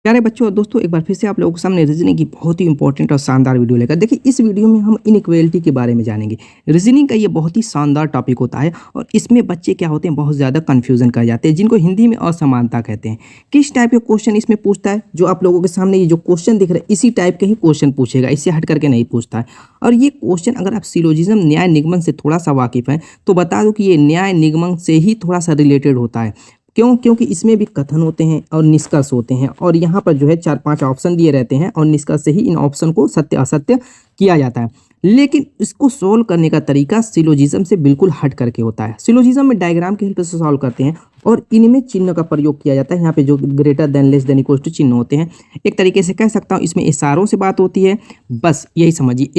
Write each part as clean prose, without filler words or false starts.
प्यारे बच्चों और दोस्तों, एक बार फिर से आप लोगों के सामने रीजनिंग की बहुत ही इंपॉर्टेंट और शानदार वीडियो लेकर। देखिए, इस वीडियो में हम इनइक्वालिटी के बारे में जानेंगे। रीजनिंग का ये बहुत ही शानदार टॉपिक होता है और इसमें बच्चे क्या होते हैं, बहुत ज़्यादा कंफ्यूजन कर जाते हैं, जिनको हिंदी में असमानता कहते हैं। किस टाइप के क्वेश्चन इसमें पूछता है? जो आप लोगों के सामने ये जो क्वेश्चन दिख रहे हैं, इसी टाइप के ही क्वेश्चन पूछेगा, इससे हट करके नहीं पूछता है। और ये क्वेश्चन अगर आप सिलोजिज्म न्याय निगमन से थोड़ा सा वाकिफ़ हैं तो बता दो कि ये न्याय निगमन से ही थोड़ा सा रिलेटेड होता है। क्यों? क्योंकि इसमें भी कथन होते हैं और निष्कर्ष होते हैं और यहाँ पर जो है 4-5 ऑप्शन दिए रहते हैं और निष्कर्ष से ही इन ऑप्शन को सत्य असत्य किया जाता है। लेकिन इसको सोल्व करने का तरीका सिलोजिज्म से बिल्कुल हट करके होता है। सिलोजिज्म में डायग्राम के हेल्प से सॉल्व करते हैं और इनमें चिन्ह का प्रयोग किया जाता है। यहाँ पे जो greater than, less than, equal to चिन्ह होते हैं। एक तरीके से कह सकता हूँ इसमें इशारों से बात होती है। बस यही समझिए,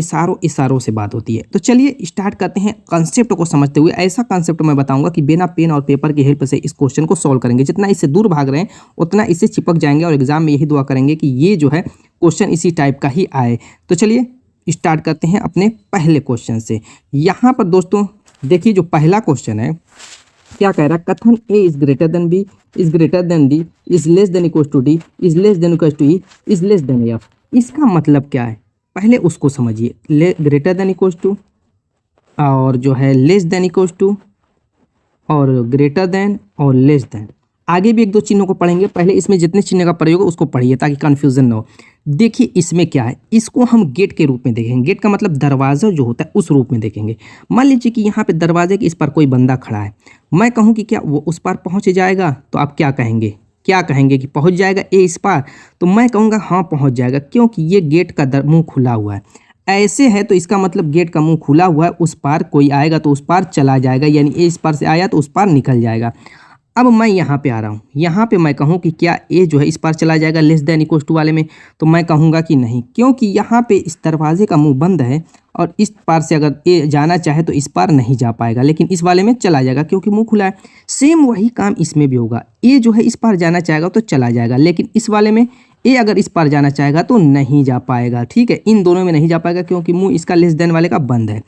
इशारों से बात होती है। तो चलिए स्टार्ट करते हैं कंसेप्ट को समझते हुए। ऐसा कंसेप्ट मैं बताऊंगा कि बिना पेन और पेपर की हेल्प से इस क्वेश्चन को सॉल्व करेंगे। जितना इससे दूर भाग रहे हैं उतना इससे चिपक जाएंगे और एग्जाम में यही दुआ करेंगे कि ये जो है क्वेश्चन इसी टाइप का ही आए। तो चलिए स्टार्ट करते हैं अपने पहले क्वेश्चन से। यहाँ पर दोस्तों देखिए, जो पहला क्वेश्चन है क्या कह रहा है? कथन A is greater than B, is greater than D, is less than equal to D, is less than equal to E, is less than F. इसका मतलब क्या है पहले उसको समझिए। ग्रेटर देन इक्वल टू और जो है लेस देन इक्वल टू और ग्रेटर देन और लेस देन। आगे भी एक दो चिन्हों को पढ़ेंगे, पहले इसमें जितने चिन्ह का प्रयोग है उसको पढ़िए ताकि कन्फ्यूजन ना हो। देखिए इसमें क्या है, इसको हम गेट के रूप में देखेंगे। गेट का मतलब दरवाज़ा जो होता है उस रूप में देखेंगे। मान लीजिए कि यहाँ पे दरवाजे के इस पर कोई बंदा खड़ा है। मैं कहूँ कि क्या वो उस पार पहुँच जाएगा? तो आप क्या कहेंगे? कि पहुँच जाएगा ए इस पार? तो मैं कहूँगा हाँ पहुँच जाएगा, क्योंकि ये गेट का मुँह खुला हुआ है। ऐसे है तो इसका मतलब गेट का मुंह खुला हुआ है, उस पार कोई आएगा तो उस पार चला जाएगा, यानी ए इस पार से आया तो उस पार निकल जाएगा। अब मैं यहाँ पे आ रहा हूँ, यहाँ पे मैं कहूँ कि क्या ए जो है इस पार चला जाएगा लेस देन इक्वल टू वाले में? तो मैं कहूँगा कि नहीं, क्योंकि यहाँ पे इस दरवाजे का मुंह बंद है और इस पार से अगर ए जाना चाहे तो इस पार नहीं जा पाएगा, लेकिन इस वाले में चला जाएगा क्योंकि मुंह खुला है। सेम वही काम इसमें भी होगा। ए जो है इस पार जाना चाहेगा तो चला जाएगा, लेकिन इस वाले में ए अगर इस पार जाना चाहेगा तो नहीं जा पाएगा। ठीक है, इन दोनों में नहीं जा पाएगा क्योंकि मुंह इसका लेस देन वाले का बंद है।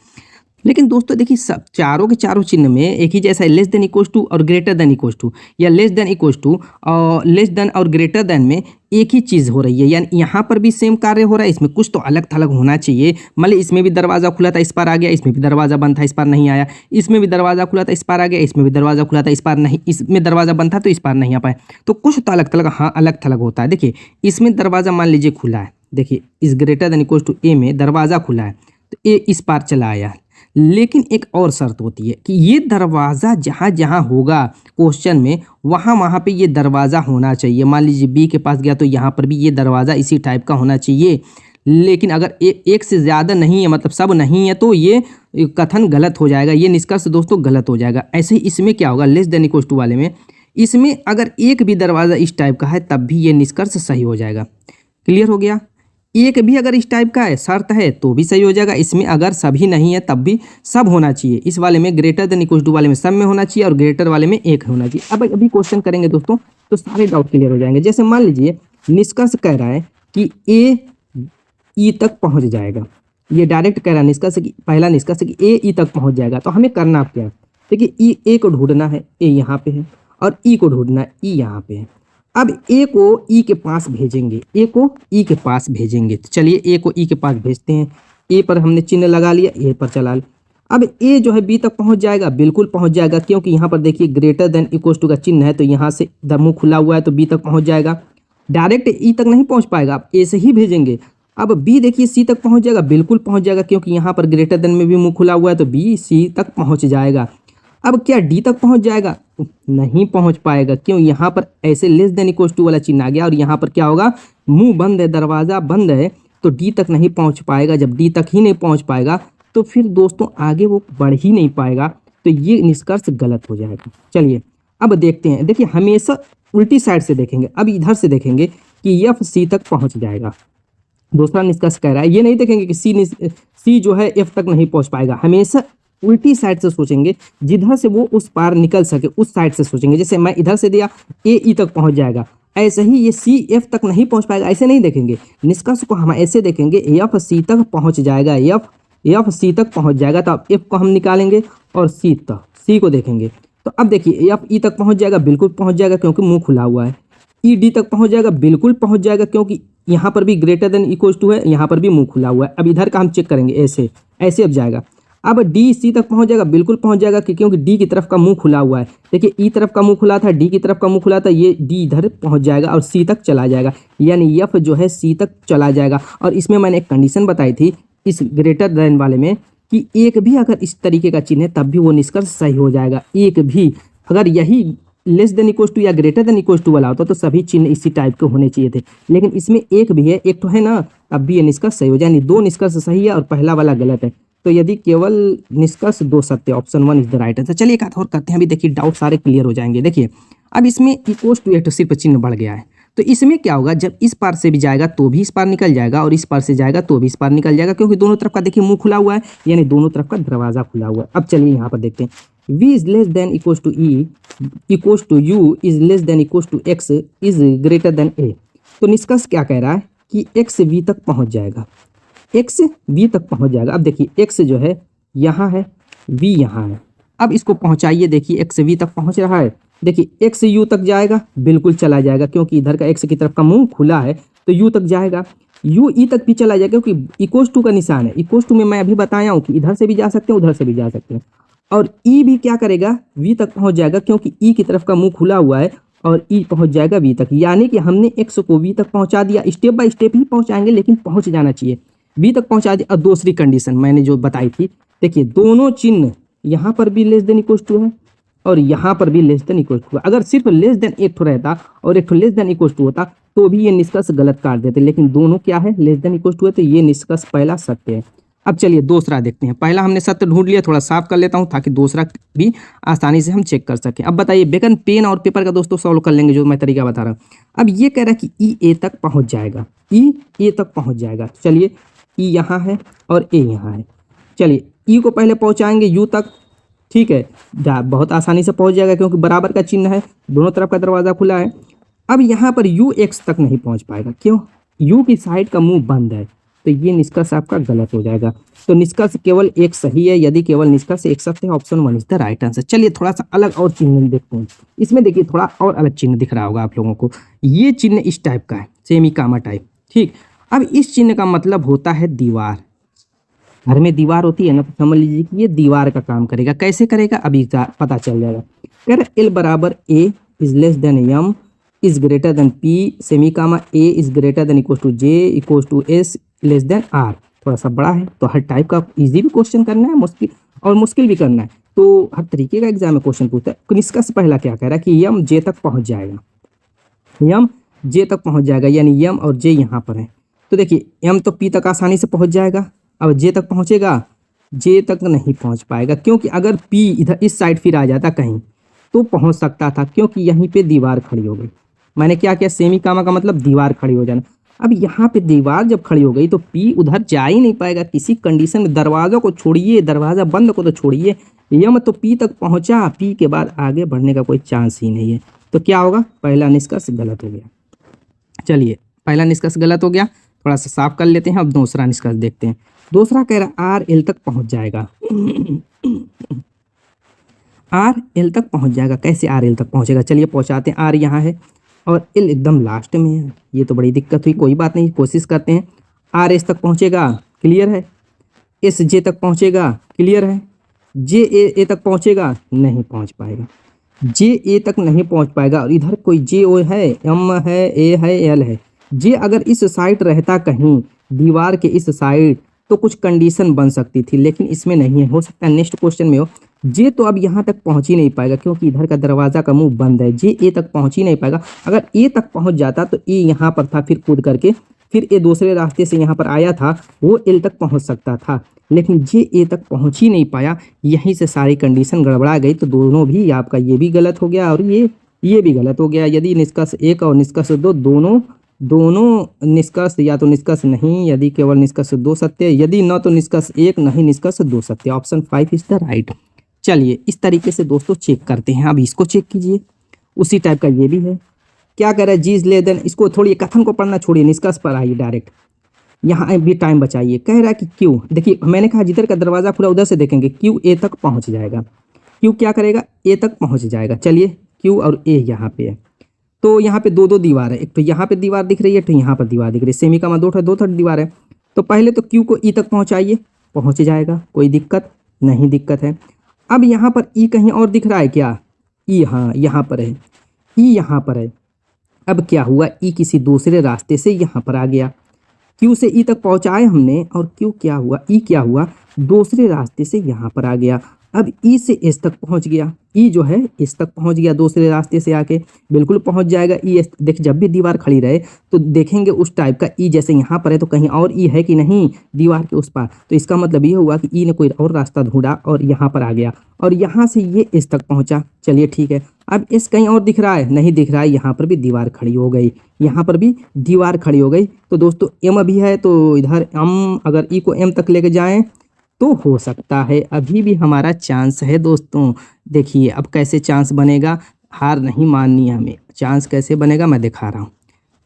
लेकिन दोस्तों देखिए, सब चारों के चारों चिन्ह में एक ही जैसा है, लेस देन इक्वल टू और ग्रेटर देन इक्वल टू, या लेस देन इक्वल टू और लेस देन और ग्रेटर देन में एक ही चीज़ हो रही है। यानी यहाँ पर भी सेम कार्य हो रहा है, इसमें कुछ तो अलग थलग होना चाहिए। मान ली इसमें भी दरवाज़ा खुला था, इस पार आ गया, इसमें भी दरवाज़ा बंद था, इस पार नहीं आया। इसमें भी दरवाज़ा खुला था, इस पार आ गया, इसमें भी दरवाज़ा खुला था, इस पार नहीं, इसमें दरवाज़ा बंद था तो इस पार नहीं आ पाए। तो कुछ तो अलग थलग, हाँ अलग थलग होता है। देखिए इसमें दरवाज़ा मान लीजिए खुला है, देखिए इस ग्रेटर देन इक्वल टू ए में दरवाज़ा खुला है तो ए इस पार चला आया। लेकिन एक और शर्त होती है कि ये दरवाज़ा जहाँ जहाँ होगा क्वेश्चन में, वहाँ वहाँ पे ये दरवाज़ा होना चाहिए। मान लीजिए बी के पास गया तो यहाँ पर भी ये दरवाज़ा इसी टाइप का होना चाहिए। लेकिन अगर एक से ज़्यादा नहीं है, मतलब सब नहीं है, तो ये कथन गलत हो जाएगा, ये निष्कर्ष दोस्तों गलत हो जाएगा। ऐसे ही इसमें क्या होगा, लेस देन इक्वल टू वाले में, इसमें अगर एक भी दरवाज़ा इस टाइप का है तब भी ये निष्कर्ष सही हो जाएगा। क्लियर हो गया? एक भी अगर इस टाइप का है, शर्त है, तो भी सही हो जाएगा। इसमें अगर सभी नहीं है तब भी सब होना चाहिए। इस वाले में ग्रेटर देन इक्वल टू वाले में सब में होना चाहिए और ग्रेटर वाले में एक होना चाहिए। अब अभी क्वेश्चन करेंगे दोस्तों तो सारे डाउट क्लियर हो जाएंगे। जैसे मान लीजिए निष्कर्ष कह रहा है कि ए ई तक पहुंच जाएगा, ये डायरेक्ट कह रहा है निष्कर्ष की, पहला निष्कर्ष कि ए ई तक पहुंच जाएगा। तो हमें करना क्या है? देखिए ई ए को ढूंढना है, ए यहाँ पे है, और ई को ढूंढना है, ई यहाँ पे है। अब ए को ई के पास भेजेंगे, ए को ई के पास भेजेंगे। तो चलिए ए को ई के पास भेजते हैं। ए पर हमने चिन्ह लगा लिया, ए पर चला लिया। अब ए जो है बी तक पहुंच जाएगा, बिल्कुल पहुंच जाएगा, क्योंकि यहाँ पर देखिए ग्रेटर देन इक्वल टू का चिन्ह है, तो यहाँ से मुंह खुला हुआ है तो बी तक पहुंच जाएगा। डायरेक्ट ई तक नहीं पहुंच पाएगा, आप ए से ही भेजेंगे। अब बी देखिए सी तक पहुंच जाएगा, बिल्कुल पहुंच जाएगा, क्योंकि यहाँ पर ग्रेटर देन में भी मुंह खुला हुआ है तो बी सी तक पहुंच जाएगा। अब क्या डी तक पहुंच जाएगा? नहीं पहुंच पाएगा, क्यों? यहाँ पर ऐसे लेस देन इक्वल टू वाला चिन्ह आ गया और यहाँ पर क्या होगा, मुंह बंद है, दरवाज़ा बंद है, तो डी तक नहीं पहुंच पाएगा। जब डी तक ही नहीं पहुंच पाएगा तो फिर दोस्तों आगे वो बढ़ ही नहीं पाएगा, तो ये निष्कर्ष गलत हो जाएगा। चलिए अब देखते हैं। देखिए हमेशा उल्टी साइड से देखेंगे। अब इधर से देखेंगे कि एफ सी तक पहुँच जाएगा। दूसरा निष्कर्ष कह रहा है, ये नहीं देखेंगे कि सी जो है एफ तक नहीं पहुँच पाएगा। हमेशा उल्टी साइड से सोचेंगे, जिधर से वो उस पार निकल सके उस साइड से सोचेंगे। जैसे मैं इधर से दिया, ए ई तक पहुंच जाएगा, ऐसे ही ये सी एफ तक नहीं पहुंच पाएगा, ऐसे नहीं देखेंगे। निष्कर्ष को हम ऐसे देखेंगे, एफ सी तक पहुंच जाएगा, एफ सी तक पहुंच जाएगा, तो अब एफ को हम निकालेंगे और सी को देखेंगे। तो अब देखिए एफ ई तक पहुंच जाएगा, बिल्कुल पहुंच जाएगा क्योंकि मुंह खुला हुआ है। ई डी तक पहुंच जाएगा, बिल्कुल पहुंच जाएगा, क्योंकि यहाँ पर भी ग्रेटर देन इक्वल टू है, यहाँ पर भी मुंह खुला हुआ है। अब इधर का हम चेक करेंगे, ऐसे ऐसे अब जाएगा। अब डी सी तक पहुंच जाएगा, बिल्कुल पहुंच जाएगा क्योंकि डी की तरफ का मुंह खुला हुआ है। देखिए ई तरफ का मुंह खुला था, डी की तरफ का मुंह खुला था, ये डी इधर पहुंच जाएगा और सी तक चला जाएगा, यानी एफ जो है सी तक चला जाएगा। और इसमें मैंने एक कंडीशन बताई थी इस ग्रेटर देन वाले में कि एक भी अगर इस तरीके का चिन्ह है तब भी वो निष्कर्ष सही हो जाएगा। एक भी अगर यही लेस देन इक्वल टू या ग्रेटर देन इक्वल टू वाला होता तो सभी चिन्ह इसी टाइप के होने चाहिए थे, लेकिन इसमें एक भी है, एक तो है ना, तब भी ये निष्कर्ष सही हो जाए, यानी दो निष्कर्ष सही है और पहला वाला गलत है। तो यदि केवल निष्कर्ष दो सत्य, option 1 is the right answer. चलिए एक और करते हैं, अभी देखिए डाउट सारे क्लियर हो जाएंगे। देखिए अब इसमें इक्वल टू एक तो सिर्फ चिन्ह बढ़ गया है, तो इसमें क्या होगा, जब इस पार से भी जाएगा तो भी इस पार निकल जाएगा और इस पार से जाएगा तो भी इस पार निकल जाएगा, क्योंकि दोनों तरफ का देखिए मुंह खुला हुआ है, यानी दोनों तरफ का दरवाजा खुला हुआ है। अब चलिए यहाँ पर देखते हैं, v is less than equal to E equal to U is less than equal to X is greater than A. तो निष्कर्ष क्या कह रहा है कि एक्स वी तक पहुंच जाएगा, एक्स वी तक पहुंच जाएगा। अब देखिए एक्स जो है यहाँ है, वी यहाँ है, अब इसको पहुंचाइए, देखिए एक्स वी तक पहुंच रहा है, देखिए एक्स यू तक जाएगा, बिल्कुल चला जाएगा, क्योंकि इधर का एक्स की तरफ का मुंह खुला है तो यू तक जाएगा, यू ई तक भी चला जाएगा, क्योंकि इक्वल टू का निशान है। इक्वल टू में मैं अभी बताया हूँ कि इधर से भी जा सकते हैं, उधर से भी जा सकते हैं। और ई भी क्या करेगा, वी तक पहुंच जाएगा, क्योंकि ई की तरफ का मुंह खुला हुआ है और ई पहुंच जाएगा वी तक, यानी कि हमने एक्स को वी तक पहुंचा दिया। स्टेप बाय स्टेप ही पहुंचाएंगे, लेकिन पहुंच जाना चाहिए, वी तक पहुंचा दिया। और दूसरी कंडीशन मैंने जो बताई थी, देखिए दोनों चिन्ह यहाँ पर भी लेस देन इक्वल टू है और यहाँ पर भी लेस देन इक्वल टू है। अगर सिर्फ लेस देन एक ठो रहता और एक ठो लेस देन इक्वल टू होता तो भी ये निष्कर्ष गलत काट देते, लेकिन दोनों क्या है, लेस देन इक्वल टू है, तो ये निष्कर्ष पहला सत्य है। अब चलिए दूसरा देखते हैं, पहला हमने सत्य ढूंढ लिया, थोड़ा साफ कर लेता हूँ ताकि दूसरा भी आसानी से हम चेक कर सकें। अब बताइए, बेगन पेन और पेपर का दोस्तों सॉल्व कर लेंगे, जो मैं तरीका बता रहा हूँ। अब ये कह रहा है कि ई ए तक पहुँच जाएगा, ई ए तक पहुँच जाएगा। चलिए ई यहाँ है और ए यहाँ है, चलिए ई को पहले पहुँचाएंगे यू तक, ठीक है, बहुत आसानी से पहुँच जाएगा क्योंकि बराबर का चिन्ह है, दोनों तरफ का दरवाज़ा खुला है। अब यहाँ पर यू एक्स तक नहीं पहुँच पाएगा, क्यों, यू की साइड का मुंह बंद है, तो ये निष्कर्ष आपका गलत हो जाएगा। तो निष्कर्ष केवल एक सही है यदि केवल निष्कर्ष एक सत्य है, option 1 is the right answer. चलिए थोड़ा सा अलग और चिन्ह देखते हैं, इसमें देखिए थोड़ा और अलग चिन्ह दिख रहा होगा आप लोगों को। ये चिन्ह इस टाइप का है, सेमी कामा टाइप, ठीक। अब इस चिन्ह का मतलब होता है दीवार, घर में दीवार होती है ना, तो समझ लीजिए कि ये दीवार का काम करेगा। कैसे करेगा अभी पता चल जाएगा। कह रहे एल बराबर A is less than M is greater than P semi comma A is greater than equal to J equal to S less than R. थोड़ा सा बड़ा है तो हर टाइप का इजी भी क्वेश्चन करना है, मुश्किल भी करना है, तो हर तरीके का एग्जाम में क्वेश्चन पूछता है। निष्कर्ष पहला क्या कह रहा है कि यम जे तक पहुंच जाएगा, यम जे तक पहुंच जाएगा, यानी यम और जे यहाँ पर है। तो देखिए यम तो पी तक आसानी से पहुंच जाएगा, अब जे तक पहुंचेगा, जे तक नहीं पहुंच पाएगा, क्योंकि अगर पी इधर इस साइड फिर आ जाता कहीं तो पहुंच सकता था, क्योंकि यहीं पे दीवार खड़ी हो गई। मैंने क्या किया, सेमी कामा का मतलब दीवार खड़ी हो जाना। अब यहाँ पे दीवार जब खड़ी हो गई तो पी उधर जा ही नहीं पाएगा किसी कंडीशन में, दरवाज़ा को छोड़िए, दरवाज़ा बंद को तो छोड़िए, यम तो पी तक पहुँचा, पी के बाद आगे बढ़ने का कोई चांस ही नहीं है। तो क्या होगा, पहला निष्कर्ष गलत हो गया। चलिए पहला निष्कर्ष गलत हो गया, थोड़ा सा साफ कर लेते हैं। अब दूसरा निष्कर्ष देखते हैं। दूसरा कह रहा आर एल तक पहुंच जाएगा, आर एल तक पहुंच जाएगा। कैसे आर एल तक पहुंचेगा, चलिए पहुंचाते हैं। आर यहाँ है और एल एकदम लास्ट में है, ये तो बड़ी दिक्कत हुई, कोई बात नहीं, कोशिश करते हैं। आर एस तक पहुंचेगा, क्लियर है, एस जे तक पहुंचेगा, क्लियर है, जे ए तक पहुंचेगा, नहीं पहुंच पाएगा, जे ए तक नहीं पहुंच पाएगा। और इधर कोई जे ओ है, एम है, ए है, एल है। जे अगर इस साइड रहता कहीं दीवार के इस साइड तो कुछ कंडीशन बन सकती थी, लेकिन इसमें नहीं है, हो सकता है नेक्स्ट क्वेश्चन में हो। जे तो अब यहाँ तक पहुँच ही नहीं पाएगा क्योंकि इधर का दरवाज़ा का मुंह बंद है, जे ए तक पहुँच ही नहीं पाएगा। अगर ए तक पहुँच जाता तो ए यहाँ पर था, फिर कूद करके फिर ए दूसरे रास्ते से यहाँ पर आया था, वो एल तक पहुँच सकता था, लेकिन जे ए तक पहुँच ही नहीं पाया, यहीं से सारी कंडीशन गड़बड़ा गई। तो दोनों भी आपका ये भी गलत हो गया और ये भी गलत हो गया। यदि निष्कर्ष एक और निष्कर्ष दो दोनों निष्कर्ष या तो निष्कर्ष नहीं, यदि केवल निष्कर्ष दो सत्य, यदि न तो निष्कर्ष एक, नहीं निष्कर्ष दो सत्य। Option 5 is the right. चलिए इस तरीके से दोस्तों चेक करते हैं। अब इसको चेक कीजिए, उसी टाइप का ये भी है। क्या कह रहा है, जी इज लेस देन, इसको थोड़ी कथन को पढ़ना छोड़िए, निष्कर्ष पर आइए डायरेक्ट, यहाँ भी टाइम बचाइए। कह रहा है कि क्यू, देखिए मैंने कहा जिधर का दरवाज़ा खुला उधर से देखेंगे, क्यू ए तक पहुँच जाएगा। क्यू क्या करेगा, ए तक पहुँच जाएगा। चलिए क्यू और ए यहाँ पे है, तो यहाँ पे दो दो दीवार है, एक तो यहाँ पे दीवार दिख रही है, तो यहाँ पर दीवार दिख रही है, सेमी का मतलब दो थर्ड दीवार है। तो पहले तो Q को E तक पहुँचाइए, पहुँच जाएगा, कोई दिक्कत नहीं, दिक्कत है। अब यहाँ पर E कहीं और दिख रहा है क्या? E हाँ यहाँ पर है, E यहाँ पर है। अब क्या हुआ, E किसी दूसरे रास्ते से यहाँ पर आ गया, Q से E तक पहुँचाए हमने, और Q क्या हुआ, E क्या हुआ, दूसरे रास्ते से यहाँ पर आ गया। अब E से S तक पहुँच गया, E जो है S तक पहुँच गया दूसरे रास्ते से आके, बिल्कुल पहुँच जाएगा E S। देख जब भी दीवार खड़ी रहे तो देखेंगे उस टाइप का E, जैसे यहाँ पर है तो कहीं और E है कि नहीं दीवार के उस पार, तो इसका मतलब ये हुआ कि E ने कोई और रास्ता ढूंढा और यहाँ पर आ गया, और यहाँ से ये S तक पहुँचा। चलिए ठीक है, अब S कहीं और दिख रहा है? नहीं दिख रहा है, यहाँ पर भी दीवार खड़ी हो गई, यहाँ पर भी दीवार खड़ी हो गई। तो दोस्तों M भी है, तो इधर हम अगर E को M तक लेके जाएं तो हो सकता है, अभी भी हमारा चांस है दोस्तों। देखिए अब कैसे चांस बनेगा, हार नहीं माननी है हमें। चांस कैसे बनेगा मैं दिखा रहा हूँ।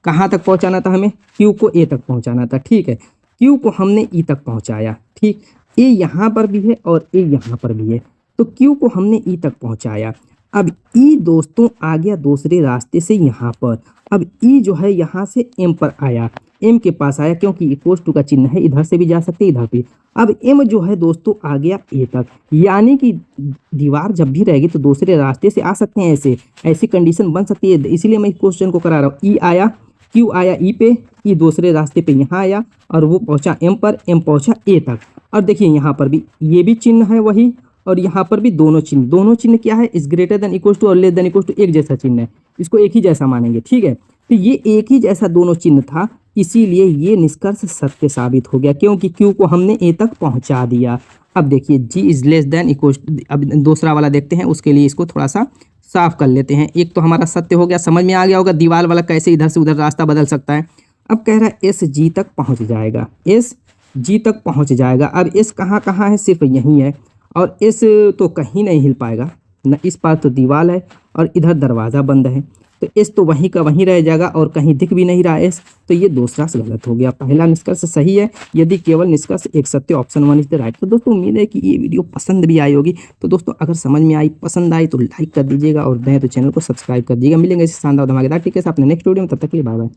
कहाँ तक पहुँचाना था हमें? Q को A तक पहुँचाना था, ठीक है। Q को हमने E तक पहुँचाया, ठीक। A यहाँ पर भी है और A यहाँ पर भी है, तो Q को हमने E तक पहुँचाया। अब E दोस्तों आ गया दूसरे रास्ते से यहाँ पर। अब E जो है यहाँ से M पर आया, M के पास आया, क्योंकि इक्वल्स टू का चिन्ह है, इधर से भी जा सकते इधर भी। अब M जो है दोस्तों आ गया A तक, यानी कि दीवार जब भी रहेगी तो दूसरे रास्ते से आ सकते हैं, ऐसी कंडीशन बन सकती है, इसीलिए मैं इस क्वेश्चन को करा रहा हूँ। E आया, Q आया E पे, E दूसरे रास्ते पे यहाँ आया और वो पहुँचा M पर, M पहुँचा A तक। और देखिए यहाँ पर भी ये भी चिन्ह है वही, और यहाँ पर भी दोनों चिन्ह क्या है, is greater than equal to और लेस देन इक्वल टू एक जैसा चिन्ह है, इसको एक ही जैसा मानेंगे, ठीक है। तो ये एक ही जैसा दोनों चिन्ह था, इसीलिए ये निष्कर्ष सत्य साबित हो गया, क्योंकि Q को हमने A तक पहुंचा दिया। अब देखिए G is less than equal, अब दूसरा वाला देखते हैं, उसके लिए इसको थोड़ा सा साफ कर लेते हैं। एक तो हमारा सत्य हो गया, समझ में आ गया होगा दीवार वाला कैसे इधर से उधर रास्ता बदल सकता है। अब कह रहा है S G तक पहुँच जाएगा, S G तक पहुँच जाएगा। अब S कहाँ कहाँ है, सिर्फ यहीं है, और S तो कहीं नहीं हिल पाएगा ना, इस पार तो दीवार है और इधर दरवाज़ा बंद है, तो S तो वहीं का वहीं रह जाएगा और कहीं दिख भी नहीं रहा S, तो ये दूसरा से गलत हो गया। पहला निष्कर्ष सही है, यदि केवल निष्कर्ष एक सत्य, ऑप्शन 1 इज द राइट। तो दोस्तों उम्मीद है कि ये वीडियो पसंद भी आई होगी। तो दोस्तों अगर समझ में आई, पसंद आई तो लाइक कर दीजिएगा, और नए तो चैनल को सब्सक्राइब कर दीजिएगा। मिलेंगे इस शानदार धमाकेदार टिप्स अपने नेक्स्ट वीडियो में, तब तक के लिए बाय बाय।